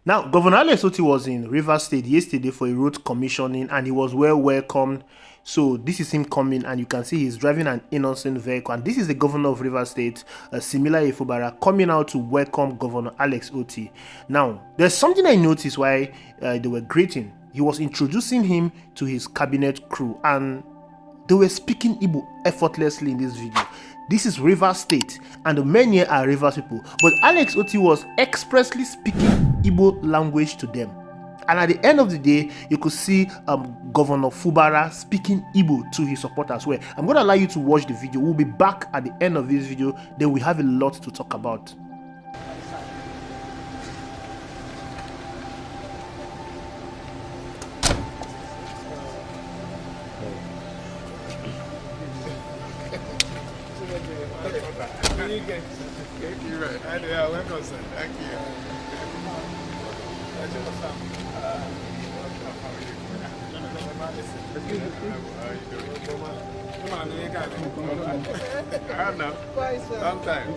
Now, Governor Alex Oti was in Rivers State yesterday for a road commissioning and he was well welcomed. So this is him coming and you can see he's driving an innocent vehicle. And this is the governor of Rivers State, similar Fubara, coming out to welcome Governor Alex Oti. Now, there's something I noticed while they were greeting. He was introducing him to his cabinet crew and they were speaking Igbo effortlessly in this video. This is Rivers State and the men here are Rivers people. But Alex Oti was expressly speaking Igbo language to them. And at the end of the day, you could see Governor Fubara speaking Igbo to his supporters. Well, I'm going to allow you to watch the video. We'll be back at the end of this video. Then we have a lot to talk about. Thank you. Right. Yeah, welcome, sir. Thank you. I don't know. Sometime.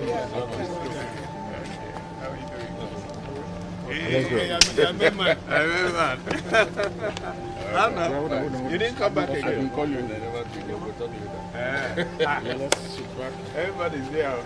How are you doing? I remember. I don't know. You didn't come back again. I didn't call you. Everybody's there.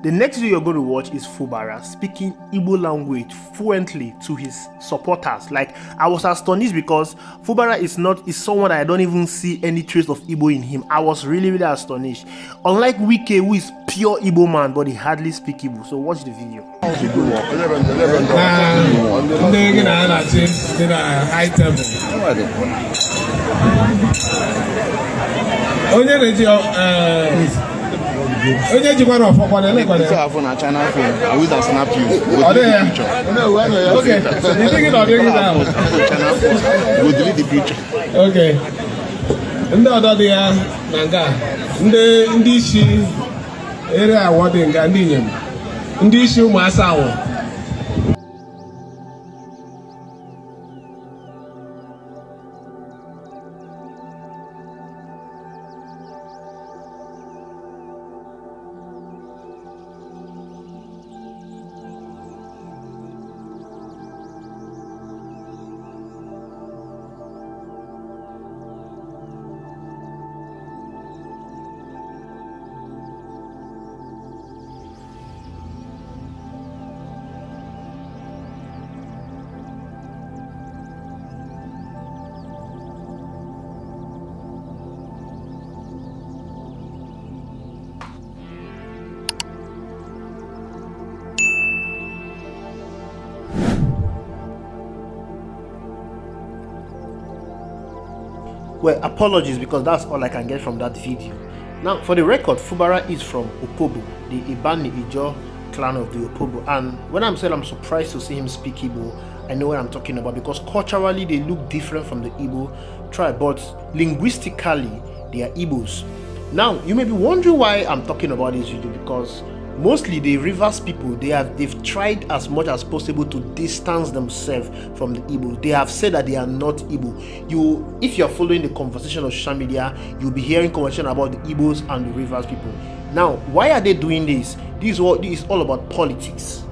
The next video you're going to watch is Fubara speaking Igbo language fluently to his supporters. Like, I was astonished because Fubara is someone that I don't even see any trace of Igbo in him. I was really also Unlike Wike, who is pure Igbo man, but he hardly speaks Igbo. So watch the video. Onye jikwa na ofo kwale lekwa so afọ na China phone I will snap you go delete the picture. No, okay, so you think it or doing that China phone go delete the picture. Okay, ndị ọdọ dị ya na nga ndị isi area awarding nga ndị nyem ndị isi ụmụ asawo. Well, apologies because that's all I can get from that video. Now, for the record, Fubara is from Opobo, the Ibani Ijo clan of the Opobo. And when I'm saying I'm surprised to see him speak Igbo, I know what I'm talking about because culturally they look different from the Igbo tribe, but linguistically they are Igbos. Now, you may be wondering why I'm talking about this video because mostly the Rivers people, they've tried as much as possible to distance themselves from the Igbo. They have said that they are not Igbo. If you're following the conversation on social media, you'll be hearing conversation about the Igbos and the Rivers people. Now, why are they doing this? This is all about politics.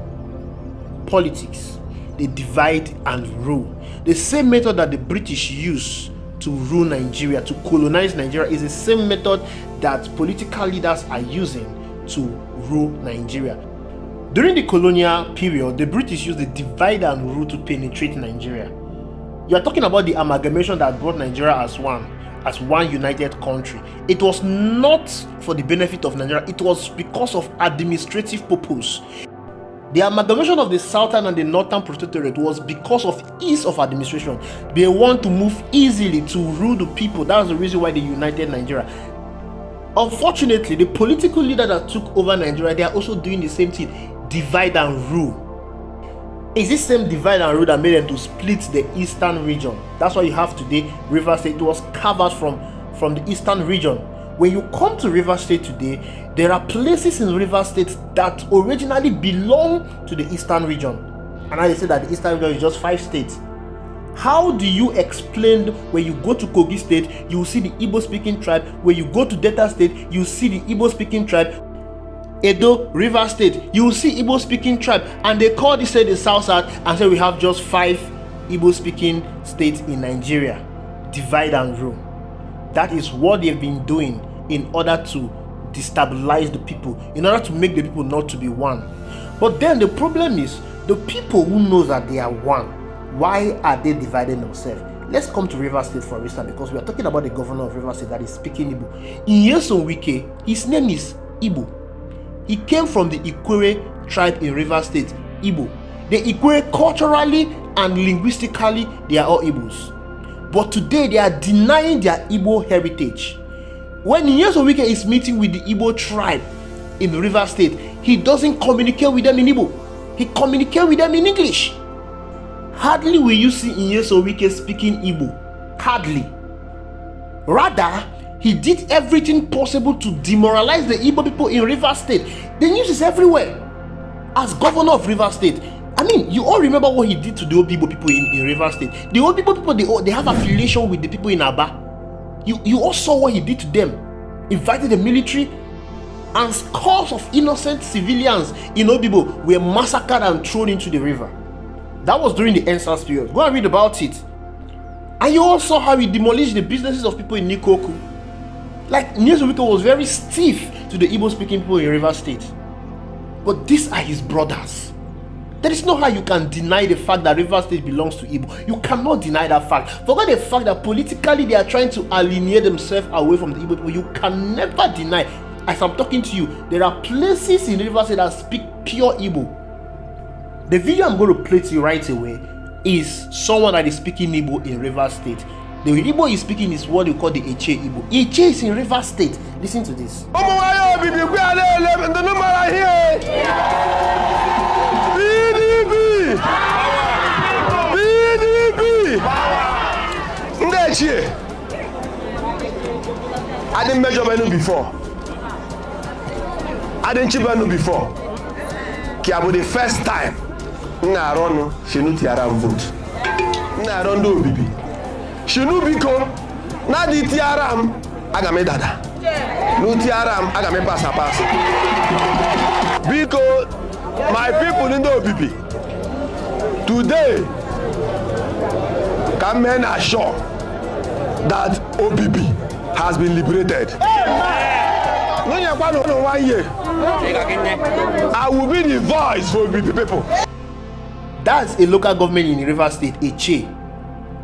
Politics. They divide and rule. The same method that the British used to rule Nigeria, to colonize Nigeria, is the same method that political leaders are using to rule Nigeria. During the colonial period, the British used the divide and rule to penetrate Nigeria. You are talking about the amalgamation that brought Nigeria as one united country. It was not for the benefit of Nigeria, it was because of administrative purpose. The amalgamation of the southern and the northern protectorate was because of ease of administration. They want to move easily to rule the people. That's the reason why they united Nigeria. Unfortunately, the political leader that took over Nigeria, they are also doing the same thing, divide and rule. It's this same divide and rule that made them to split the eastern region. That's why you have today Rivers State. It was carved out from the eastern region. When you come to Rivers State today, there are places in Rivers State that originally belong to the eastern region. And I say that the eastern region is just 5 states. How do you explain when you go to Kogi State, you see the Igbo speaking tribe? When you go to Delta State, you see the Igbo speaking tribe. Edo, River State, you see Igbo speaking tribe, and they call this state the South South and say we have just 5 Igbo speaking states in Nigeria. Divide and rule. That is what they've been doing in order to destabilize the people, in order to make the people not to be one. But then the problem is, the people who know that they are one, why are they dividing themselves? Let's come to River State for instance, because we are talking about the governor of River State that is speaking Igbo. In Nyesom Wike, his name is Igbo. He came from the Ikwere tribe in River State, Igbo. The Ikwere culturally and linguistically, they are all Igbos. But today they are denying their Igbo heritage. When Nyesom Wike is meeting with the Igbo tribe in River State, he doesn't communicate with them in Igbo. He communicates with them in English. Hardly will you see Nyesom Wike speaking Igbo. Hardly. Rather, he did everything possible to demoralize the Igbo people in River State. The news is everywhere. As governor of River State, I mean, you all remember what he did to the old Igbo people in River State. The old Igbo people, they have affiliation with the people in Aba. You all saw what he did to them. Invited the military, and scores of innocent civilians in Obibo were massacred and thrown into the river. That was during the NSAS period. Go and read about it. And you all saw how he demolished the businesses of people in Nikoku. Like, Nyesom Wike was very stiff to the Igbo speaking people in River State. But these are his brothers. There is no how you can deny the fact that River State belongs to Igbo. You cannot deny that fact. Forget the fact that politically they are trying to alienate themselves away from the Igbo people. You can never deny. As I'm talking to you, there are places in River State that speak pure Igbo. The video I'm going to play to you right away is someone that is speaking Igbo in River State. The Igbo he's speaking is what we call the Eche Igbo. Eche is in River State. Listen to this. I didn't measure menu before. I didn't chip menu before. Kiabo the first time. Nga run shinu tiara vote. Nga run do bibi. Shinu biko na di tiaram aga me dada. No tiaram aga me pasa pasa. Biko my people in do bibi. Today can men assure that OBB has been liberated. I will be the voice for OBB people. That's a local government in River State, Eche.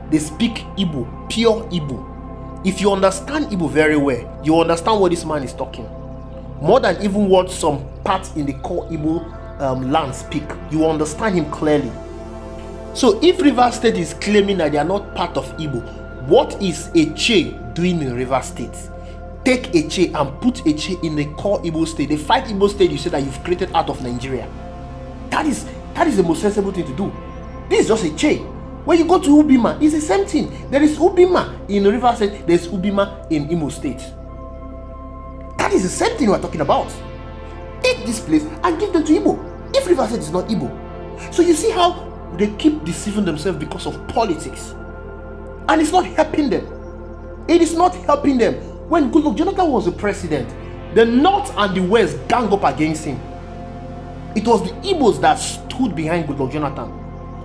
They speak Igbo, pure Igbo. If you understand Igbo very well, you understand what this man is talking. More than even what some parts in the core Igbo land speak, you understand him clearly. So if River State is claiming that they are not part of Igbo, what is Eche doing in River State? Take Eche and put Eche in the core Igbo state, the 5 Igbo state you say that you've created out of Nigeria. That is the most sensible thing to do. This is just Eche. When you go to Ubima, it's the same thing. There is Ubima in River State, there is Ubima in Imo State. That is the same thing we are talking about. Take this place and give them to Igbo. If River State is not Igbo. So you see how they keep deceiving themselves because of politics. And it's not helping them. It is not helping them. When Goodluck Jonathan was the president, the North and the West gang up against him. It was the Igbos that stood behind Goodluck Jonathan.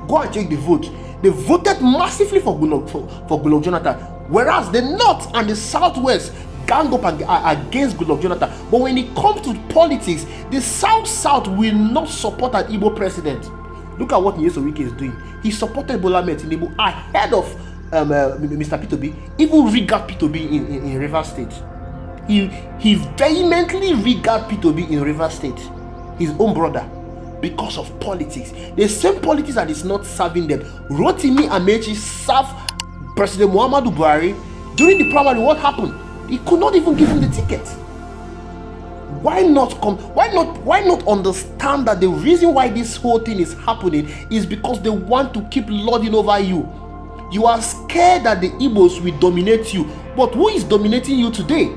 Go and check the vote. They voted massively for Goodluck Jonathan. Whereas the North and the Southwest gang up against Goodluck Jonathan. But when it comes to politics, the South will not support an Igbo president. Look at what Nyesom Wike is doing. He supported Bola Ahmed Tinubu ahead of Mr. P2B, even regard P2B in River State. He vehemently regard P2B in River State, his own brother, because of politics. The same politics that is not serving them. Rotimi Amechi served President Muhammadu Buhari during the primary. What happened? He could not even give him the ticket. Why not understand that the reason why this whole thing is happening is because they want to keep lording over you. You are scared that the Igbos will dominate you. But who is dominating you today?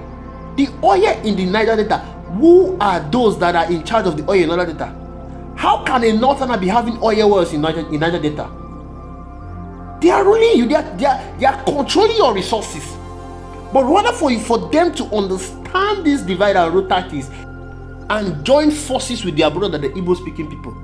The oil in the Niger Delta. Who are those that are in charge of the oil in Niger Delta? How can a Northerner be having oil wells in Niger Delta? They are ruling you. They are controlling your resources. But rather for them to understand this divide and rule tactics and join forces with their brother, the Igbo-speaking people,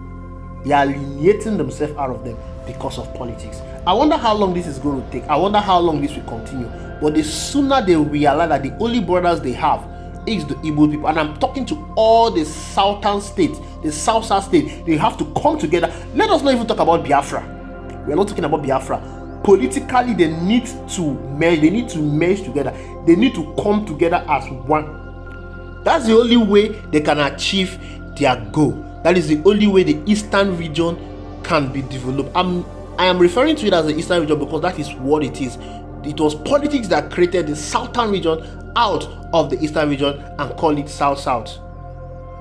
they are alienating themselves out of them because of politics. I wonder how long this is going to take. I wonder how long this will continue. But the sooner they realize that the only brothers they have is the Igbo people, and I'm talking to all the southern states, the south states, they have to come together. Let us not even talk about Biafra. We are not talking about Biafra. Politically, they need to merge. They need to merge together. They need to come together as one. That's the only way they can achieve their goal. That is the only way the eastern region can be developed. I am referring to it as the eastern region because that is what it is. It was politics that created the southern region out of the eastern region and call it south.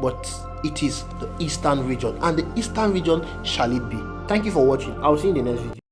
But it is the eastern region, and the eastern region shall it be. Thank you for watching. I'll see you in the next video.